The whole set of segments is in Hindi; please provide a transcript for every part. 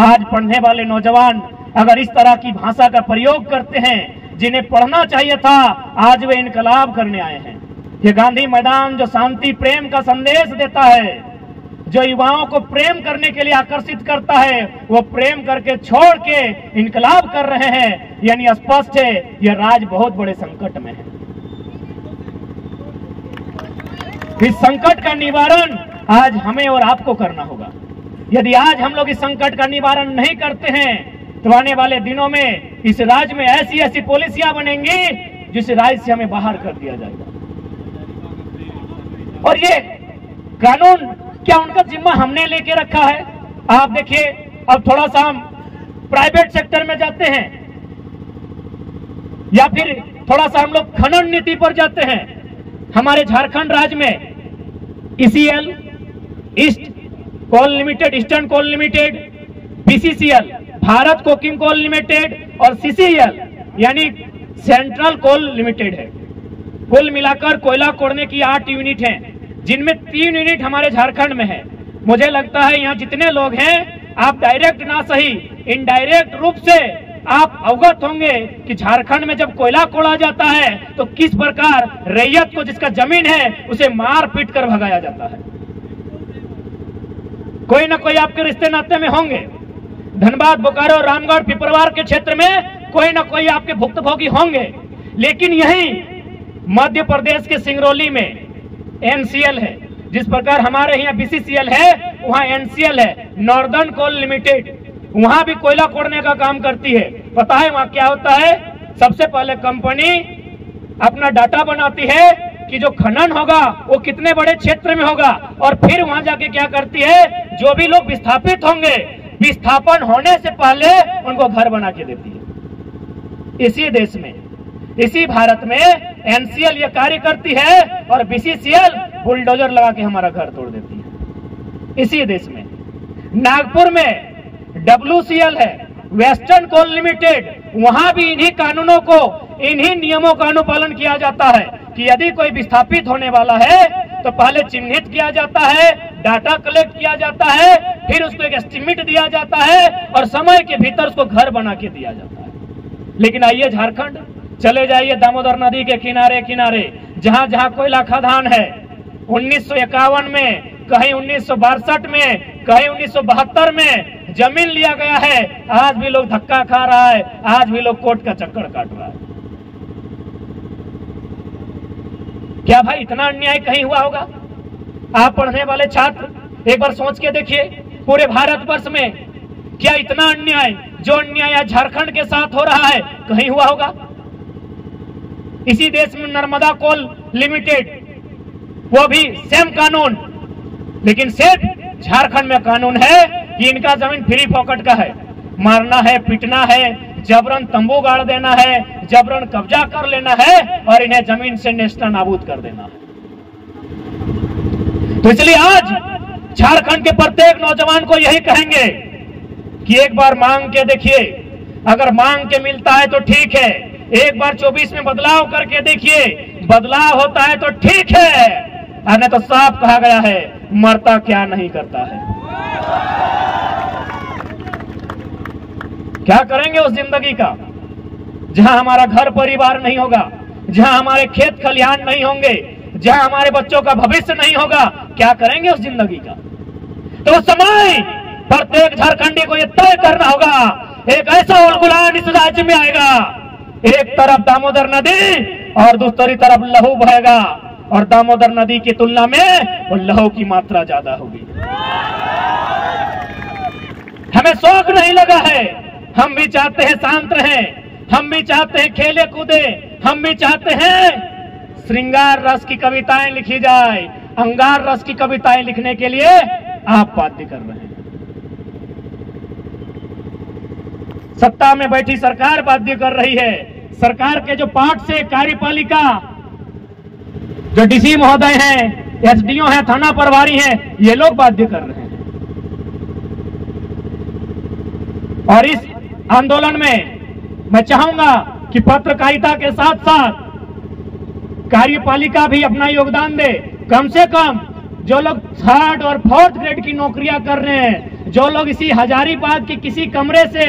आज पढ़ने वाले नौजवान अगर इस तरह की भाषा का प्रयोग करते हैं, जिन्हें पढ़ना चाहिए था, आज वे इनकलाब करने आए हैं। ये गांधी मैदान जो शांति प्रेम का संदेश देता है, जो युवाओं को प्रेम करने के लिए आकर्षित करता है, वो प्रेम करके छोड़ के इनकलाब कर रहे हैं। यानी स्पष्ट है यह राज बहुत बड़े संकट में है। इस संकट का निवारण आज हमें और आपको करना होगा। यदि आज हम लोग इस संकट का निवारण नहीं करते हैं तो आने वाले दिनों में इस राज्य में ऐसी ऐसी पॉलिसियां बनेंगी जिस राज्य से हमें बाहर कर दिया जाएगा। और ये कानून क्या उनका जिम्मा हमने लेके रखा है? आप देखिए, अब थोड़ा सा हम प्राइवेट सेक्टर में जाते हैं या फिर थोड़ा सा हम लोग खनन नीति पर जाते हैं। हमारे झारखंड राज्य में ECL, East Coal Limited, Eastern Coal Limited, BCCL, Bharat Coking Coal Limited और CCL यानी सेंट्रल कोल लिमिटेड है। कुल मिलाकर कोयला कोड़ने की 8 यूनिट हैं, जिनमें 3 यूनिट हमारे झारखंड में है। मुझे लगता है यहाँ जितने लोग हैं, आप डायरेक्ट ना सही इनडायरेक्ट रूप से आप अवगत होंगे कि झारखंड में जब कोयला कोड़ा जाता है तो किस प्रकार रैयत को, जिसका जमीन है, उसे मार पीट कर भगाया जाता है। कोई ना कोई आपके रिश्ते नाते में होंगे। धनबाद, बोकारो, रामगढ़, पिपरवार के क्षेत्र में कोई ना कोई आपके भुक्तभोगी होंगे। लेकिन यही मध्य प्रदेश के सिंगरौली में NCL है, जिस प्रकार हमारे यहाँ BCCL है, वहाँ NCL है, नॉर्दर्न कोल लिमिटेड, वहां भी कोयला कोड़ने का काम करती है। पता है वहां क्या होता है? सबसे पहले कंपनी अपना डाटा बनाती है कि जो खनन होगा वो कितने बड़े क्षेत्र में होगा, और फिर वहां जाके क्या करती है, जो भी लोग विस्थापित होंगे, विस्थापन होने से पहले उनको घर बना के देती है। इसी देश में, इसी भारत में NCL ये कार्य करती है और BCCL बुलडोजर लगा के हमारा घर तोड़ देती है। इसी देश में नागपुर में WCL है, वेस्टर्न कोल लिमिटेड, वहां भी इन्हीं कानूनों को, इन्हीं नियमों का अनुपालन किया जाता है कि यदि कोई विस्थापित होने वाला है तो पहले चिन्हित किया जाता है, डाटा कलेक्ट किया जाता है, फिर उसको एक एस्टिमेट दिया जाता है और समय के भीतर उसको घर बना के दिया जाता है। लेकिन आइए झारखंड चले जाइए, दामोदर नदी के किनारे किनारे जहां जहां कोयला खदान है, 1951 में, कहीं 1962 में, कहीं 1972 में जमीन लिया गया है, आज भी लोग धक्का खा रहा है, आज भी लोग कोर्ट का चक्कर काट रहा है। क्या भाई इतना अन्याय कहीं हुआ होगा? आप पढ़ने वाले छात्र एक बार सोच के देखिए, पूरे भारतवर्ष में क्या इतना अन्याय, जो अन्याय आज झारखंड के साथ हो रहा है, कहीं हुआ होगा? इसी देश में नर्मदा कोल लिमिटेड, वो भी सेम कानून, लेकिन सिर्फ झारखंड में कानून है कि इनका जमीन फ्री पॉकेट का है, मारना है, पीटना है, जबरन तंबू गाड़ देना है, जबरन कब्जा कर लेना है और इन्हें जमीन से नेस्ता नाबूद कर देना है। तो इसलिए आज झारखंड के प्रत्येक नौजवान को यही कहेंगे कि एक बार मांग के देखिए, अगर मांग के मिलता है तो ठीक है, एक बार 24 में बदलाव करके देखिए, बदलाव होता है तो ठीक है, नहीं तो साफ कहा गया है, मरता क्या नहीं करता है। क्या करेंगे उस जिंदगी का जहां हमारा घर परिवार नहीं होगा, जहां हमारे खेत खलिहान नहीं होंगे, जहां हमारे बच्चों का भविष्य नहीं होगा? क्या करेंगे उस जिंदगी का? तो उस समय प्रत्येक झारखंडी को यह तय करना होगा, एक ऐसा उलगुलान इस राज्य में आएगा, एक तरफ दामोदर नदी और दूसरी तरफ लहू बहेगा, और दामोदर नदी की तुलना में वो लहू की मात्रा ज्यादा होगी। हमें शौक नहीं लगा है, हम भी चाहते हैं शांत रहें, हम भी चाहते हैं खेले कूदे, हम भी चाहते हैं श्रृंगार रस की कविताएं लिखी जाए, अंगार रस की कविताएं लिखने के लिए आप बाध्य कर रहे हैं। सत्ता में बैठी सरकार बाध्य कर रही है, सरकार के जो पार्ट से कार्यपालिका, जो DC महोदय हैं, SDO हैं, थाना प्रभारी हैं, ये लोग बाध्य कर रहे हैं। और इस आंदोलन में मैं चाहूंगा कि पत्रकारिता के साथ साथ कार्यपालिका भी अपना योगदान दे। कम से कम जो लोग 3rd और 4th ग्रेड की नौकरियां कर रहे हैं, जो लोग इसी हजारीबाग के किसी कमरे से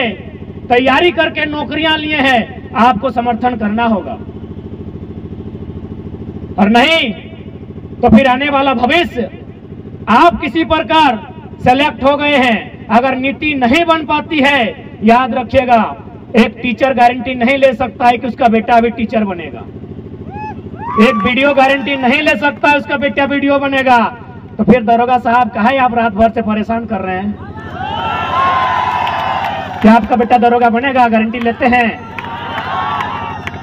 तैयारी करके नौकरियां लिए हैं, आपको समर्थन करना होगा, और नहीं तो फिर आने वाला भविष्य आप किसी प्रकार सेलेक्ट हो गए हैं, अगर नीति नहीं बन पाती है, याद रखिएगा एक टीचर गारंटी नहीं ले सकता है कि उसका बेटा भी टीचर बनेगा, एक वीडियो गारंटी नहीं ले सकता है उसका बेटा वीडियो बनेगा। तो फिर दरोगा साहब काहे आप रात भर से परेशान कर रहे हैं? क्या आपका बेटा दरोगा बनेगा? गारंटी लेते हैं?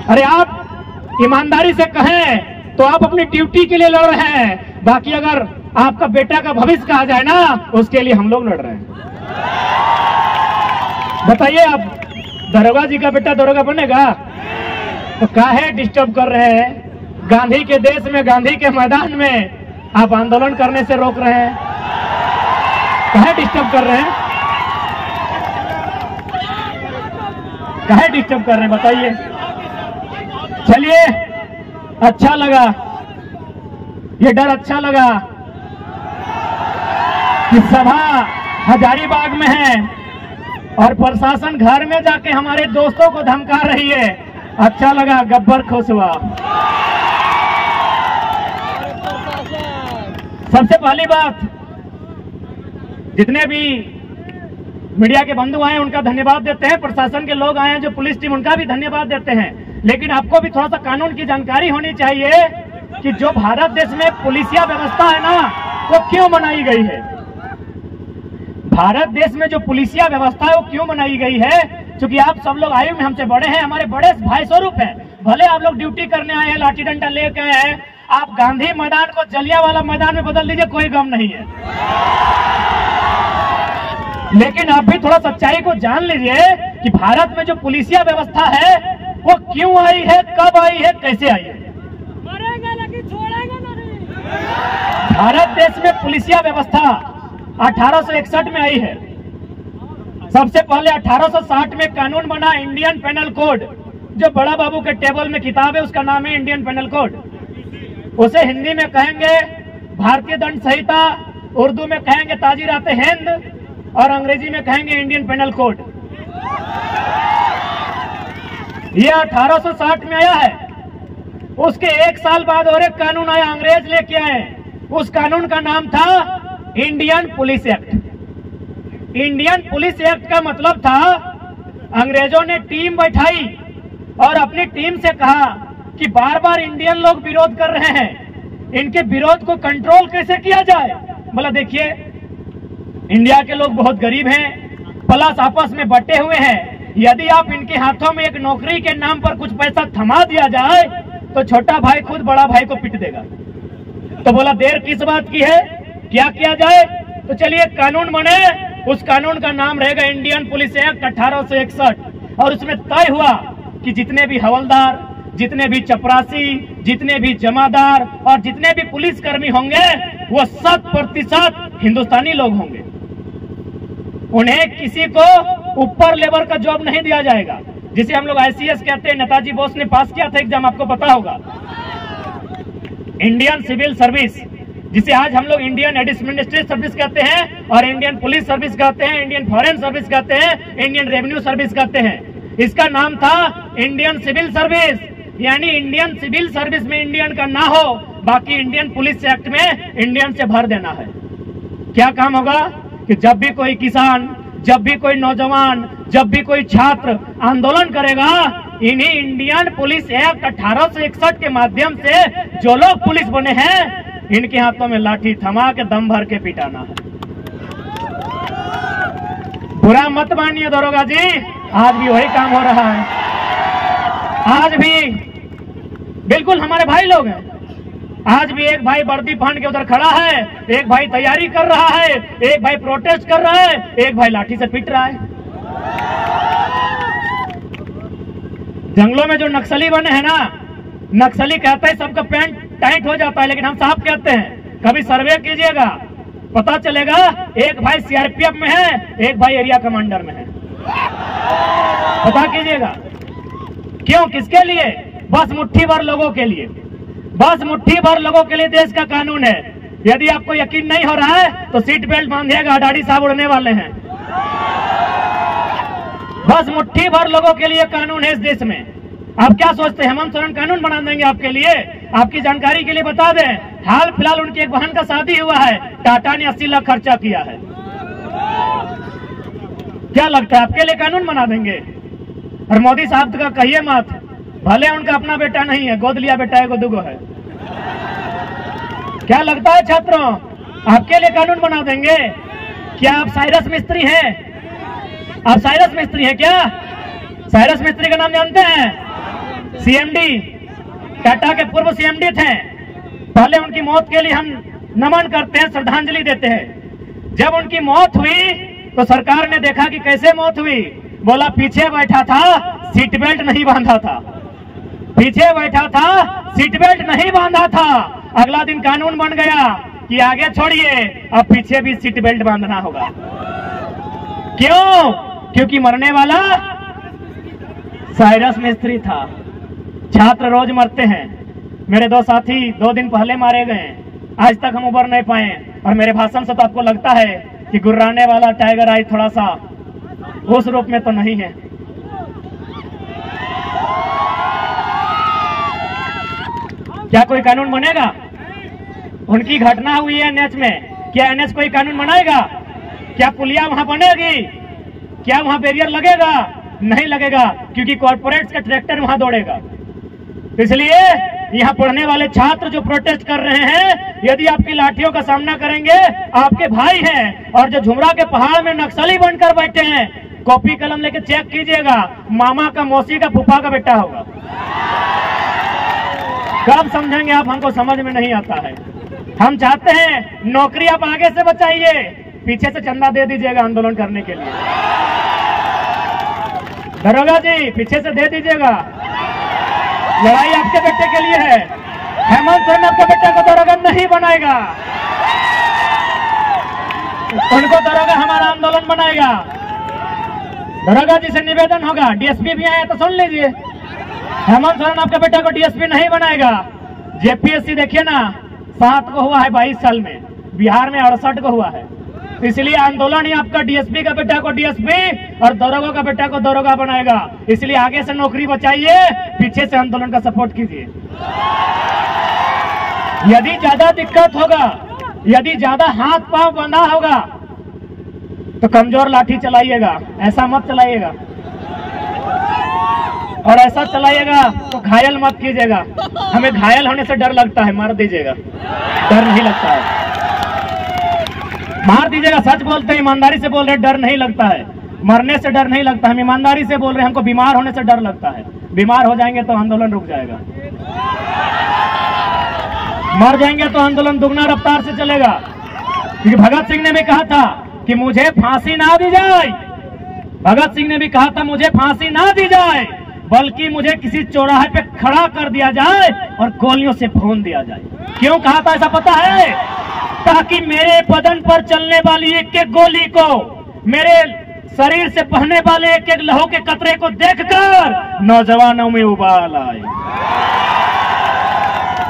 अरे आप ईमानदारी से कहें तो आप अपनी ड्यूटी के लिए लड़ रहे हैं, बाकी अगर आपका बेटा का भविष्य कहा जाए ना, उसके लिए हम लोग लड़ रहे हैं। बताइए आप दरोगा जी का बेटा दरोगा बनेगा? तो काहे डिस्टर्ब कर रहे हैं? गांधी के देश में, गांधी के मैदान में आप आंदोलन करने से रोक रहे हैं, काहे डिस्टर्ब कर रहे हैं? काहे डिस्टर्ब कर रहे हैं बताइए? चलिए, अच्छा लगा, ये डर अच्छा लगा कि सभा हजारीबाग में है और प्रशासन घर में जाके हमारे दोस्तों को धमका रही है। अच्छा लगा, गब्बर खुश हुआ। सबसे पहली बात, जितने भी मीडिया के बंधु आए उनका धन्यवाद देते हैं, प्रशासन के लोग आए हैं जो पुलिस टीम, उनका भी धन्यवाद देते हैं। लेकिन आपको भी थोड़ा सा कानून की जानकारी होनी चाहिए कि जो भारत देश में पुलिसिया व्यवस्था है ना, वो क्यों बनाई गई है। भारत देश में जो पुलिसिया व्यवस्था है वो क्यों बनाई गई है? क्योंकि आप सब लोग आयु में हमसे बड़े हैं, हमारे बड़े भाई स्वरूप हैं। भले आप लोग ड्यूटी करने आए हैं, लाठी डंडा लेके आए हैं, आप गांधी मैदान को जलियांवाला मैदान में बदल दीजिए, कोई गम नहीं है। लेकिन आप भी थोड़ा सच्चाई को जान लीजिए कि भारत में जो पुलिसिया व्यवस्था है वो क्यों आई है, कब आई है, कैसे आई है। मरेंगे लेकिन छोड़ेंगे नहीं। भारत देश में पुलिसिया व्यवस्था 1861 में आई है। सबसे पहले 1860 में कानून बना इंडियन पेनल कोड, जो बड़ा बाबू के टेबल में किताब है उसका नाम है इंडियन पेनल कोड। उसे हिंदी में कहेंगे भारतीय दंड संहिता, उर्दू में कहेंगे ताजीराते हिंद और अंग्रेजी में कहेंगे इंडियन पेनल कोड। यह 1860 में आया है। उसके एक साल बाद और एक कानून आया, अंग्रेज लेके आए। उस कानून का नाम था Indian police act. Indian police act का मतलब था, अंग्रेजों ने टीम बैठाई और अपनी टीम से कहा कि बार बार इंडियन लोग विरोध कर रहे हैं, इनके विरोध को कंट्रोल कैसे किया जाए। बोला देखिए, इंडिया के लोग बहुत गरीब हैं, प्लस आपस में बटे हुए हैं, यदि आप इनके हाथों में एक नौकरी के नाम पर कुछ पैसा थमा दिया जाए तो छोटा भाई खुद बड़ा भाई को पीट देगा। तो बोला देर किस बात की है, क्या किया जाए। तो चलिए कानून बने, उस कानून का नाम रहेगा इंडियन पुलिस एक्ट 1861। और उसमें तय हुआ कि जितने भी हवलदार, जितने भी चपरासी, जितने भी जमादार और जितने भी पुलिसकर्मी होंगे वो 100% हिंदुस्तानी लोग होंगे। उन्हें किसी को ऊपर लेवल का जॉब नहीं दिया जाएगा, जिसे हम लोग ICS कहते हैं। नेताजी बोस ने पास किया था एग्जाम, आपको पता होगा। इंडियन सिविल सर्विस, जिसे आज हम लोग इंडियन एडमिनिस्ट्रेटिव सर्विस कहते हैं और इंडियन पुलिस सर्विस कहते हैं, इंडियन फॉरेन सर्विस कहते हैं, इंडियन रेवेन्यू सर्विस कहते हैं। इसका नाम था इंडियन सिविल सर्विस। यानी इंडियन सिविल सर्विस में इंडियन का ना हो, बाकी इंडियन पुलिस एक्ट में इंडियन से भर देना है। क्या काम होगा कि जब भी कोई किसान, जब भी कोई नौजवान, जब भी कोई छात्र आंदोलन करेगा, इन्हीं इंडियन पुलिस एक्ट 1861 के माध्यम से जो लोग पुलिस बने हैं, इनके हाथों में लाठी थमा के दम भर के पिटाना है। बुरा मत मानिए दरोगा जी, आज भी वही काम हो रहा है। आज भी बिल्कुल हमारे भाई लोग हैं। आज भी एक भाई वर्दी पहन के उधर खड़ा है, एक भाई तैयारी कर रहा है, एक भाई प्रोटेस्ट कर रहा है, एक भाई लाठी से पीट रहा है। जंगलों में जो नक्सली बने हैं ना, नक्सली कहते हैं सबका पैंट टाइट हो जाता है, लेकिन हम साफ कहते हैं, कभी सर्वे कीजिएगा पता चलेगा एक भाई CRPF में है, एक भाई एरिया कमांडर में है। पता कीजिएगा क्यों, किसके लिए? बस मुट्ठी भर लोगों के लिए, बस मुट्ठी भर लोगों के लिए देश का कानून है। यदि आपको यकीन नहीं हो रहा है तो सीट बेल्ट बांधिएगा, अडाड़ी साहब उड़ने वाले हैं। बस मुट्ठी भर लोगों के लिए कानून है इस देश में। आप क्या सोचते हैं हेमंत सोरेन कानून बना देंगे आपके लिए? आपकी जानकारी के लिए बता दें, हाल फिलहाल उनकी एक बहन का शादी हुआ है, टाटा ने 80 लाख खर्चा किया है। क्या लगता है आपके लिए कानून बना देंगे? और मोदी साहब का कहिए मत, भले उनका अपना बेटा नहीं है, गोद लिया बेटा एगो दुगो है। क्या लगता है छात्रों, आपके लिए कानून बना देंगे? क्या आप साइरस मिस्त्री हैं? आप साइरस मिस्त्री हैं क्या? साइरस मिस्त्री का नाम जानते हैं? सीएमडी, टाटा के पूर्व सीएमडी थे। पहले उनकी मौत के लिए हम नमन करते हैं, श्रद्धांजलि देते हैं। जब उनकी मौत हुई तो सरकार ने देखा कि कैसे मौत हुई, बोला पीछे बैठा था, सीट बेल्ट नहीं बांधा था। पीछे बैठा था, सीट बेल्ट नहीं बांधा था। अगला दिन कानून बन गया कि आगे छोड़िए, अब पीछे भी सीट बेल्ट बांधना होगा। क्यों? क्योंकि मरने वाला साइरस मिस्त्री था। छात्र रोज मरते हैं। मेरे 2 साथी 2 दिन पहले मारे गए, आज तक हम उबर नहीं पाए। और मेरे भाषण से तो आपको लगता है कि गुर्राने वाला टाइगर आई थोड़ा सा उस रूप में तो नहीं है। क्या कोई कानून बनेगा? उनकी घटना हुई है एनएच में, क्या एनएच कोई कानून बनाएगा? क्या पुलिया वहां बनेगी? क्या वहां बैरियर लगेगा? नहीं लगेगा, क्योंकि कॉर्पोरेट्स का ट्रैक्टर वहां दौड़ेगा। इसलिए यहाँ पढ़ने वाले छात्र जो प्रोटेस्ट कर रहे हैं, यदि आपकी लाठियों का सामना करेंगे, आपके भाई हैं। और जो झुमरा के पहाड़ में नक्सली बनकर बैठे हैं, कॉपी कलम लेके चेक कीजिएगा, मामा का, मौसी का, फूफा का बेटा होगा। कब समझेंगे आप? हमको समझ में नहीं आता है। हम चाहते हैं नौकरी आप आगे से बचाइए, पीछे से चंदा दे दीजिएगा आंदोलन करने के लिए। दरोगा जी पीछे से दे दीजिएगा, लड़ाई आपके बेटे के लिए है। हेमंत सोरेन आपके बेटे को दरोगा नहीं बनाएगा, उनको दरोगा हमारा आंदोलन बनाएगा। दरोगा जी से निवेदन होगा, डीएसपी भी आया तो सुन लीजिए, हेमंत सोरेन आपके बेटे को डीएसपी नहीं बनाएगा। जेपीएससी देखिए ना, 7 को हुआ है 22 साल में, बिहार में 68 को हुआ है। इसलिए आंदोलन ही आपका डीएसपी का बेटा को डीएसपी और दरोगा का बेटा को दरोगा बनाएगा। इसलिए आगे से नौकरी बचाइए, पीछे से आंदोलन का सपोर्ट कीजिए। यदि ज्यादा दिक्कत होगा, यदि ज्यादा हाथ पांव बंधा होगा तो कमजोर लाठी चलाइएगा, ऐसा मत चलाइएगा। और ऐसा चलाइएगा तो घायल मत कीजिएगा। हमें घायल होने से डर लगता है, मार दीजिएगा, डर नहीं लगता है। मार दीजिएगा, सच बोलते हैं, ईमानदारी से बोल रहे हैं, डर नहीं लगता है। मरने से डर नहीं लगता, हम ईमानदारी से बोल रहे हैं। हमको बीमार होने से डर लगता है, बीमार हो जाएंगे तो आंदोलन रुक जाएगा, मर जाएंगे तो आंदोलन दुगना रफ्तार से चलेगा। क्योंकि भगत सिंह ने भी कहा था कि मुझे फांसी ना दी जाए, भगत सिंह ने भी कहा था मुझे फांसी ना दी जाए, बल्कि मुझे किसी चौराहे पे खड़ा कर दिया जाए और गोलियों से भून दिया जाए। क्यों कहा था ऐसा पता है? ताकि मेरे बदन पर चलने वाली एक एक गोली को, मेरे शरीर से बहने वाले एक एक लहू के कतरे को देखकर नौजवानों में उबाल आए।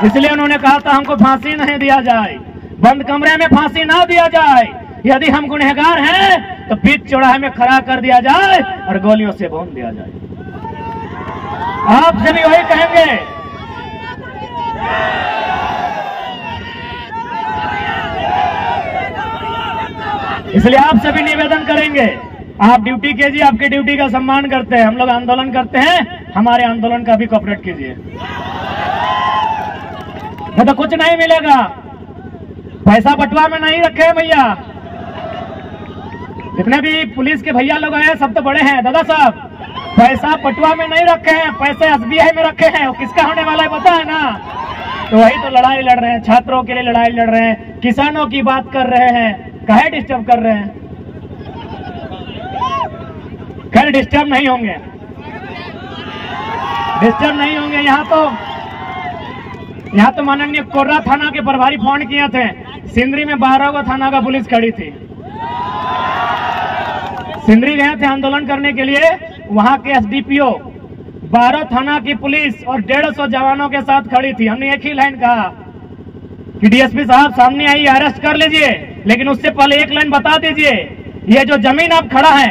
इसलिए उन्होंने कहा था हमको फांसी नहीं दिया जाए, बंद कमरे में फांसी ना दिया जाए। यदि हम गुनहगार हैं तो बीच चौराहे में खड़ा कर दिया जाए और गोलियों से भून दिया जाए। आपसे भी वही कहेंगे। इसलिए आपसे भी निवेदन करेंगे, आप ड्यूटी कीजिए, आपकी ड्यूटी का सम्मान करते हैं। हम लोग आंदोलन करते हैं, हमारे आंदोलन का भी कोऑपरेट कीजिए। तो कुछ नहीं मिलेगा, पैसा बटुआ में नहीं रखे हैं भैया। जितने भी पुलिस के भैया लोग आए सब तो बड़े हैं दादा साहब, पैसा पटुआ में नहीं रखे हैं, पैसे एसबीआई में रखे हैं। वो किसका होने वाला है पता है ना? तो वही तो लड़ाई लड़ रहे हैं, छात्रों के लिए लड़ाई लड़ रहे हैं, किसानों की बात कर रहे हैं। काहे डिस्टर्ब कर रहे हैं? खैर डिस्टर्ब नहीं होंगे, डिस्टर्ब नहीं होंगे। यहाँ तो माननीय कोर्रा थाना के प्रभारी फोन किए थे, सिंदरी में 12 गो थाना का पुलिस खड़ी थी। सिंदरी गए थे आंदोलन करने के लिए, वहां के एसडीपीओ 12 थाना की पुलिस और 150 जवानों के साथ खड़ी थी। हमने एक ही लाइन कहा, कि डीएसपी साहब सामने आइए, अरेस्ट कर लीजिए, लेकिन उससे पहले एक लाइन बता दीजिए, ये जो जमीन आप खड़ा है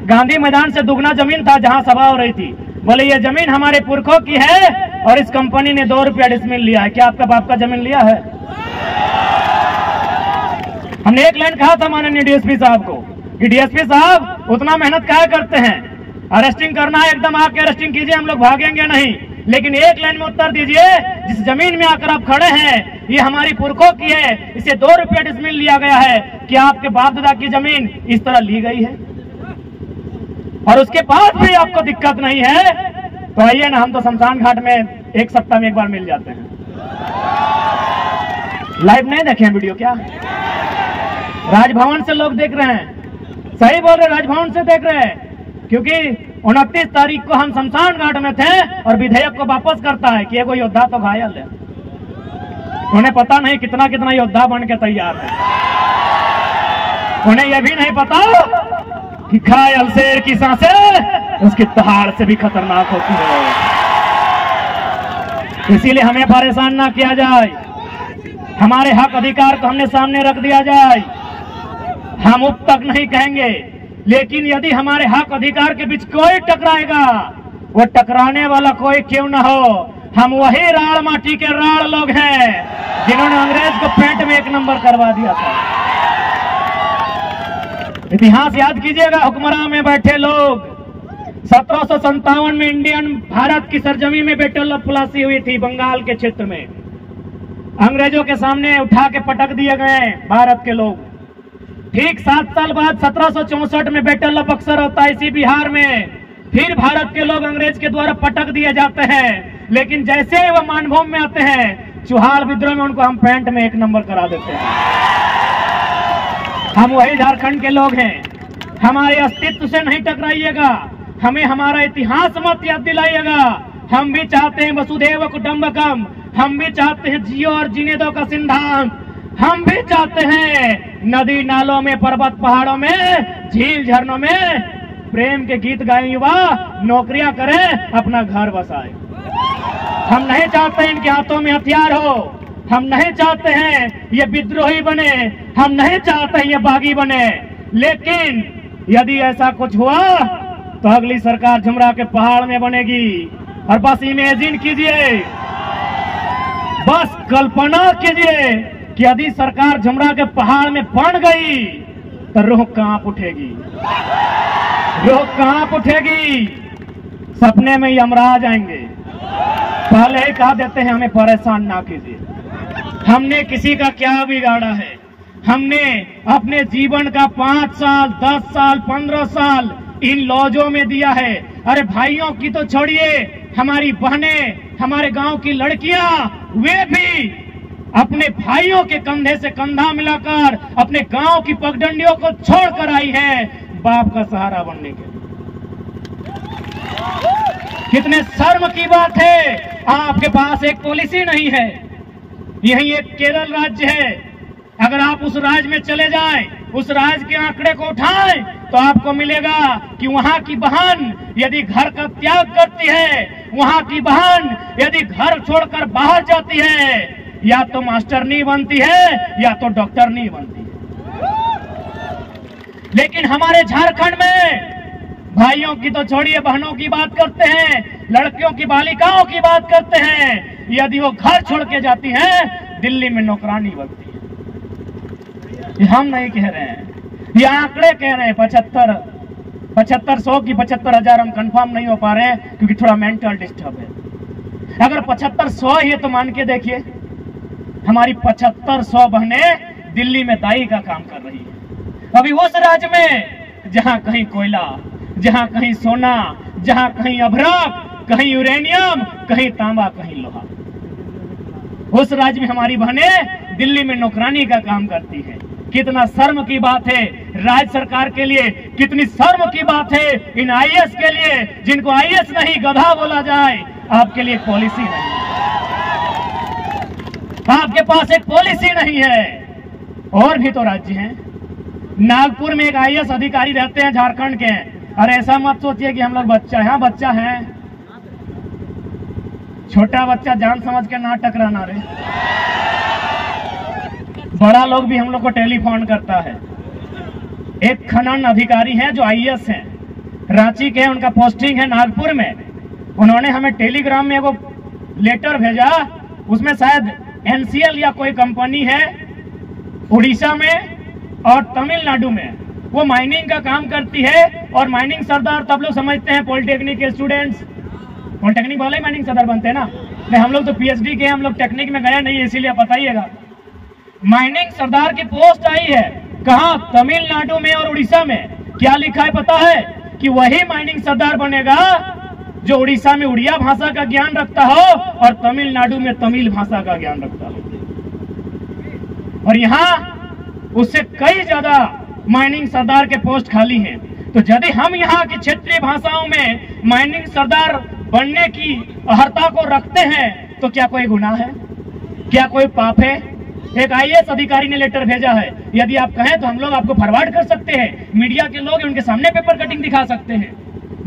गांधी मैदान से दुगना जमीन था जहां सभा हो रही थी, बोले ये जमीन हमारे पुरखों की है और इस कंपनी ने 2 रुपया डिसमिल लिया है। क्या आपका बाप का जमीन लिया है? हमने एक लाइन कहा था माननीय डीएसपी साहब को कि डीएसपी साहब उतना मेहनत क्या करते हैं, अरेस्टिंग करना है एकदम आके अरेस्टिंग कीजिए, हम लोग भागेंगे नहीं, लेकिन एक लाइन में उत्तर दीजिए, जिस जमीन में आकर आप खड़े हैं ये हमारी पुरखों की है, इसे 2 रुपया डिसमिल लिया गया है। क्या आपके बाप दादा की जमीन इस तरह ली गई है और उसके बाद भी आपको दिक्कत नहीं है? तो आइए ना, हम तो शमशान घाट में एक सप्ताह में एक बार मिल जाते हैं। लाइव नहीं देखे हैं वीडियो क्या? राजभवन से लोग देख रहे हैं, सही बोल रहे, राजभवन से देख रहे हैं, क्योंकि 29 तारीख को हम शमशान घाट में थे और विधेयक को वापस करता है कि एगो योद्धा तो घायल है। उन्हें पता नहीं कितना कितना योद्धा बन के तैयार है, उन्हें यह भी नहीं पता कि घायल शेर की सांसें उसकी दहाड़ से भी खतरनाक होती है। इसीलिए हमें परेशान ना किया जाए, हमारे हक अधिकार को हमने सामने रख दिया जाए। हम अब तक नहीं कहेंगे, लेकिन यदि हमारे हक अधिकार के बीच कोई टकराएगा, वो टकराने वाला कोई क्यों ना हो, हम वही राड़ माटी के राड़ लोग हैं जिन्होंने अंग्रेज को पेट में 1 नंबर करवा दिया था। इतिहास याद कीजिएगा, हुक्मरान में बैठे लोग 1757 में इंडियन भारत की सरजमी में बैटल ऑफ प्लासी हुई थी, बंगाल के क्षेत्र में अंग्रेजों के सामने उठा के पटक दिए गए भारत के लोग। ठीक 7 साल बाद 1764 में बैटल ऑफ बक्सर होता है इसी बिहार में, फिर भारत के लोग अंग्रेज के द्वारा पटक दिए जाते हैं, लेकिन जैसे ही वो मानभूमि में आते हैं चुहाल विद्रोह में उनको हम पेंट में 1 नंबर करा देते हैं। हम वही झारखंड के लोग हैं, हमारे अस्तित्व से नहीं टकराइएगा, हमें हमारा इतिहास मत याद दिलाइएगा। हम भी चाहते हैं वसुधैव कुटुंबकम, हम भी चाहते हैं जियो और जीने दो का सिद्धांत, हम भी चाहते हैं नदी नालों में, पर्वत पहाड़ों में, झील झरनों में प्रेम के गीत गाए युवा, नौकरियां करें, अपना घर बसाए। हम नहीं चाहते इनके हाथों में हथियार हो, हम नहीं चाहते हैं ये विद्रोही बने, हम नहीं चाहते हैं ये बागी बने, लेकिन यदि ऐसा कुछ हुआ तो अगली सरकार झुमरा के पहाड़ में बनेगी। और बस इमेजिन कीजिए, बस कल्पना कीजिए कि यदि सरकार झुमरा के पहाड़ में बन गई तो रूह कांप उठेगी, रूह कांप उठेगी, सपने में यमराज आएंगे। पहले ही कहा देते हैं हमें परेशान ना कीजिए, हमने किसी का क्या बिगाड़ा है, हमने अपने जीवन का 5 साल 10 साल 15 साल इन लॉजों में दिया है। अरे भाइयों की तो छोड़िए, हमारी बहनें, हमारे गांव की लड़कियां, वे भी अपने भाइयों के कंधे से कंधा मिलाकर अपने गांव की पगडंडियों को छोड़कर आई है बाप का सहारा बनने के। कितने शर्म की बात है, आपके पास एक पॉलिसी नहीं है। यही एक केरल राज्य है, अगर आप उस राज्य में चले जाएं, उस राज्य के आंकड़े को उठाएं तो आपको मिलेगा कि वहां की बहन यदि घर का त्याग करती है, वहां की बहन यदि घर छोड़कर बाहर जाती है, या तो मास्टर नहीं बनती है या तो डॉक्टर नहीं बनती है। लेकिन हमारे झारखंड में भाइयों की तो छोड़िए, बहनों की बात करते हैं, लड़कियों की, बालिकाओं की बात करते हैं, यदि वो घर छोड़ के जाती हैं दिल्ली में नौकरानी बनती है। ये हम नहीं कह रहे हैं, ये आंकड़े कह रहे हैं। 7500 की 75,000 हम कंफर्म नहीं हो पा रहे हैं क्योंकि थोड़ा मेंटल डिस्टर्ब है। अगर 7500 ही है तो मान के देखिए, हमारी 7500 बहनें दिल्ली में दाई का काम कर रही है। अभी उस राज्य में जहां कहीं कोयला, जहां कहीं सोना, जहां कहीं अभ्रक, कहीं यूरेनियम, कहीं तांबा, कहीं लोहा, उस राज्य में हमारी बहनें दिल्ली में नौकरानी का काम करती है। कितना शर्म की बात है राज्य सरकार के लिए, कितनी शर्म की बात है इन आईएएस के लिए, जिनको आईएएस नहीं गधा बोला जाए। आपके लिए पॉलिसी नहीं, आपके पास एक पॉलिसी नहीं है। और भी तो राज्य हैं, नागपुर में एक आईएएस अधिकारी रहते हैं झारखंड के। अरे ऐसा मत सोचिए कि हम लोग बच्चा है, हाँ बच्चा है, छोटा बच्चा जान समझ के ना टकराना रे। बड़ा लोग भी हम लोग को टेलीफोन करता है। एक खनन अधिकारी हैं जो आईएएस हैं, रांची के हैं, उनका पोस्टिंग है नागपुर में। उन्होंने हमें टेलीग्राम में वो लेटर भेजा, उसमें शायद एनसीएल या कोई कंपनी है उड़ीसा में और तमिलनाडु में, वो माइनिंग का काम करती है। और माइनिंग सरदार तब लोग समझते हैं पॉलिटेक्निक के स्टूडेंट्स, पॉलिटेक्निक वाले ही माइनिंग सरदार बनते हैं ना। नहीं, हम लोग तो पीएचडी के, हम लोग टेक्निक में गए नहीं, इसीलिए बताइएगा। माइनिंग सरदार की पोस्ट आई है कहाँ? तमिलनाडु में और उड़ीसा में। क्या लिखा है पता है? कि वही माइनिंग सरदार बनेगा जो उड़ीसा में उड़िया भाषा का ज्ञान रखता हो और तमिलनाडु में तमिल भाषा का ज्ञान रखता हो। और यहाँ उससे कई ज्यादा माइनिंग सरदार के पोस्ट खाली हैं। तो यदि हम यहाँ की क्षेत्रीय भाषाओं में माइनिंग सरदार बनने की अर्हता को रखते हैं तो क्या कोई गुनाह है? क्या कोई पाप है? एक आईएएस अधिकारी ने लेटर भेजा है, यदि आप कहें तो हम लोग आपको फॉरवर्ड कर सकते हैं। मीडिया के लोग उनके सामने पेपर कटिंग दिखा सकते हैं।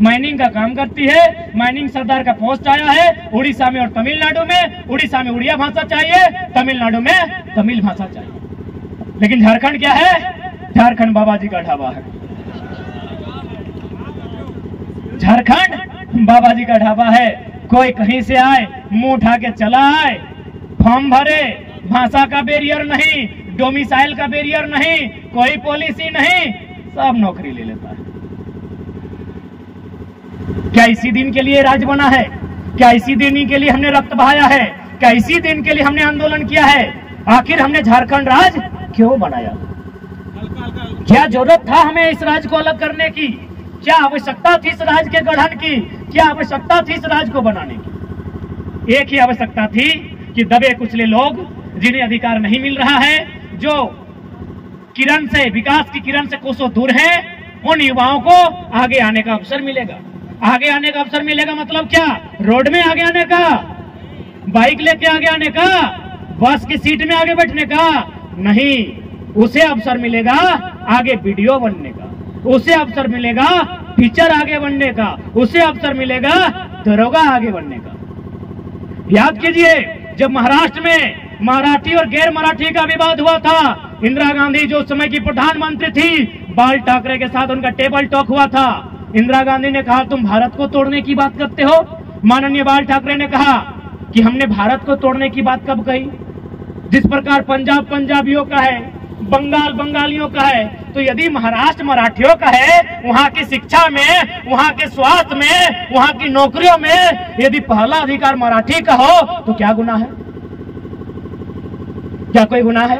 माइनिंग का काम करती है, माइनिंग सरदार का पोस्ट आया है उड़ीसा में और तमिलनाडु में। उड़ीसा में उड़िया भाषा चाहिए, तमिलनाडु में तमिल भाषा चाहिए। लेकिन झारखंड क्या है? झारखंड बाबा जी का ढाबा है। झारखंड बाबा जी का ढाबा है। कोई कहीं से आए, मुंह उठा के चला आए, फॉर्म भरे, भाषा का बैरियर नहीं, डोमिसाइल का बैरियर नहीं, कोई पॉलिसी नहीं, सब नौकरी ले लेता है। क्या इसी दिन के लिए राज्य बना है? क्या इसी दिन के लिए हमने रक्त बहाया है? क्या इसी दिन के लिए हमने आंदोलन किया है? आखिर हमने झारखंड राज्य क्यों बनाया? क्या जरूरत था हमें इस राज्य को अलग करने की? क्या आवश्यकता थी इस राज्य के गठन की? क्या आवश्यकता थी इस राज्य को बनाने की? एक ही आवश्यकता थी कि दबे कुचले लोग, जिन्हें अधिकार नहीं मिल रहा है, जो किरण से, विकास की किरण से कोसों दूर है, उन युवाओं को आगे आने का अवसर मिलेगा। आगे आने का अवसर मिलेगा मतलब क्या? रोड में आगे आने का, बाइक लेके आगे आने का, बस की सीट में आगे बैठने का नहीं। उसे अवसर मिलेगा आगे वीडियो बनने का, उसे अवसर मिलेगा टीचर आगे बनने का, उसे अवसर मिलेगा दरोगा आगे बनने का। याद कीजिए, जब महाराष्ट्र में मराठी और गैर मराठी का विवाद हुआ था, इंदिरा गांधी जो उस समय की प्रधानमंत्री थी, बाल ठाकरे के साथ उनका टेबल टॉक हुआ था। इंदिरा गांधी ने कहा तुम भारत को तोड़ने की बात करते हो। माननीय बाल ठाकरे ने कहा कि हमने भारत को तोड़ने की बात कब कही? जिस प्रकार पंजाब पंजाबियों का है, बंगाल बंगालियों का है, तो यदि महाराष्ट्र मराठियों का है, वहां की शिक्षा में, वहां के स्वास्थ्य में, वहां की नौकरियों में यदि पहला अधिकार मराठी का हो तो क्या गुनाह है? क्या कोई गुनाह है?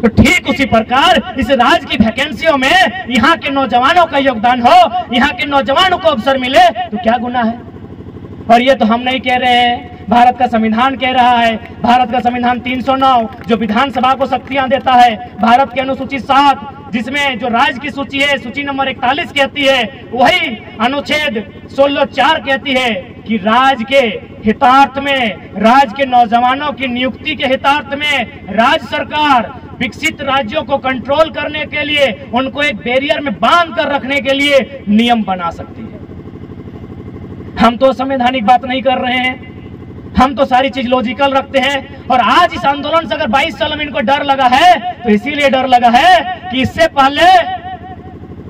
तो ठीक उसी प्रकार इस राज्य की वैकेंसियों में यहाँ के नौजवानों का योगदान हो, यहाँ के नौजवानों को अवसर मिले तो क्या गुनाह है? और ये तो हम नहीं कह रहे हैं, भारत का संविधान कह रहा है। भारत का संविधान 309 जो विधानसभा को शक्तियां देता है, भारत की अनुसूची 7 जिसमें जो राज्य की सूची है, सूची नंबर 41 कहती है, वही अनुच्छेद 16(4) कहती है कि राज्य के हितार्थ में, राज्य के नौजवानों की नियुक्ति के हितार्थ में राज्य सरकार विकसित राज्यों को कंट्रोल करने के लिए, उनको एक बैरियर में बांध कर रखने के लिए नियम बना सकती है। हम तो संवैधानिक बात नहीं कर रहे हैं, हम तो सारी चीज लॉजिकल रखते हैं। और आज इस आंदोलन से अगर 22 साल में इनको डर लगा है तो इसीलिए डर लगा है कि इससे पहले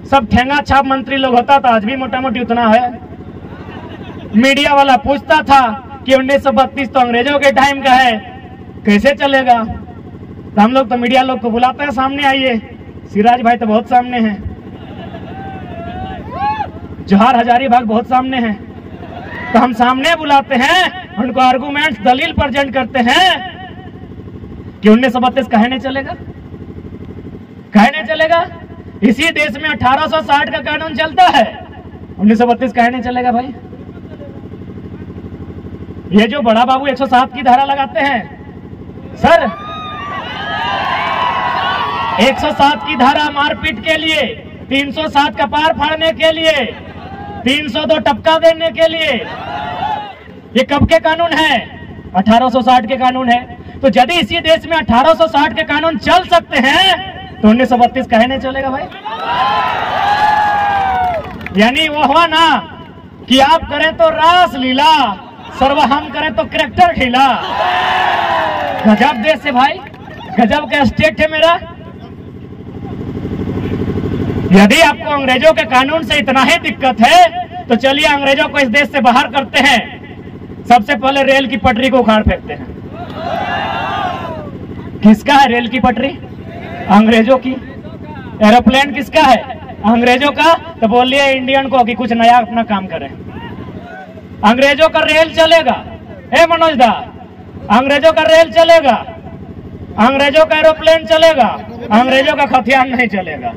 सब ठेंगा छाप मंत्री लोग होता था, आज भी मोटा मोटी उतना है। मीडिया वाला पूछता था कि 1932 तो अंग्रेजों के टाइम का है, कैसे चलेगा? तो हम लोग तो मीडिया लोग को बुलाते हैं, सामने आइए। सिराज भाई तो बहुत सामने हैं, जोहार हजारीबाग बहुत सामने हैं, तो हम सामने बुलाते हैं, उनको आर्गुमेंट्स, दलील प्रेजेंट करते हैं कि 1932 कहे नहीं चलेगा, कहे नहीं चलेगा। इसी देश में 1860 का कानून चलता है, 1932 कहे नहीं चलेगा भाई। ये जो बड़ा बाबू 107 की धारा लगाते हैं सर, 107 की धारा मारपीट के लिए, 307 का पार फाड़ने के लिए, 302 टपका देने के लिए, ये कब के कानून है? 1860 के कानून है। तो यदि इसी देश में 1860 के कानून चल सकते हैं तो 1932 कहे नहीं चलेगा भाई। यानी वो हुआ ना कि आप करें तो रास लीला, सर्वहम करें तो कैरेक्टर ढीला। गजब देश है भाई, गजब का स्टेट है मेरा। यदि आपको अंग्रेजों के कानून से इतना ही दिक्कत है तो चलिए अंग्रेजों को इस देश से बाहर करते हैं। सबसे पहले रेल की पटरी को उखाड़ फेंकते हैं। किसका है रेल की पटरी? अंग्रेजों की। एरोप्लेन किसका है? अंग्रेजों का। तो बोलिए इंडियन को कि कुछ नया अपना काम करें। अंग्रेजों का रेल चलेगा, हे मनोज दा, अंग्रेजों का रेल चलेगा, अंग्रेजों का एरोप्लेन चलेगा, अंग्रेजों का खतियान नहीं चलेगा।